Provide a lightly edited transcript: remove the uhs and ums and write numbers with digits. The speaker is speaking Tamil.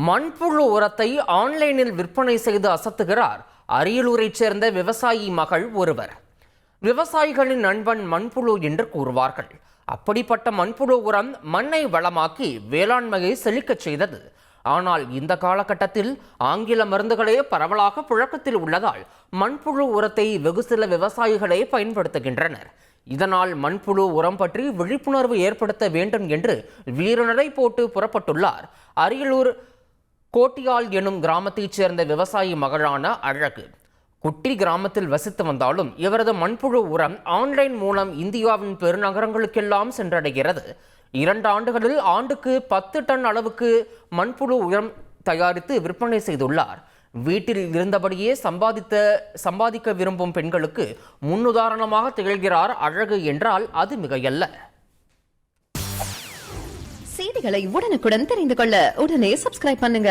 மண்புழு உரத்தை ஆன்லைனில் விற்பனை செய்து அசத்துகிறார் அரியலூரைச் சேர்ந்த விவசாயி மகள் ஒருவர். விவசாயிகளின் நண்பன் மண்புழு என்று கூறுவார்கள். அப்படிப்பட்ட மண்புழு உரம் மண்ணை வளமாக்கி வேளாண்மையை செழிக்கச் செய்தது. ஆனால் இந்த காலகட்டத்தில் ஆங்கில மருந்துகளே பரவலாக புழக்கத்தில் உள்ளதால் மண்புழு உரத்தை வெகு சில விவசாயிகளே பயன்படுத்துகின்றனர். இதனால் மண்புழு உரம் பற்றி விழிப்புணர்வு ஏற்படுத்த வேண்டும் என்று வீரநடை போட்டு புறப்பட்டுள்ளார் அரியலூர் கோட்டியால் எனும் கிராமத்தைச் சேர்ந்த விவசாயி மகளான அழகு. குட்டி கிராமத்தில் வசித்து வந்தாலும் இவரது மண்புழு உரம் ஆன்லைன் மூலம் இந்தியாவின் பெருநகரங்களுக்கெல்லாம் சென்றடைகிறது. 2 ஆண்டுகளில் ஆண்டுக்கு 10 டன் அளவுக்கு மண்புழு உரம் தயாரித்து விற்பனை செய்துள்ளார். வீட்டில் இருந்தபடியே சம்பாதிக்க விரும்பும் பெண்களுக்கு முன்னுதாரணமாக திகழ்கிறார் அழகு என்றால் அது மிகையல்ல. செய்திகளை உடனுக்குடன் தெரிந்து கொள்ள உடனே சப்ஸ்கிரைப் பண்ணுங்க.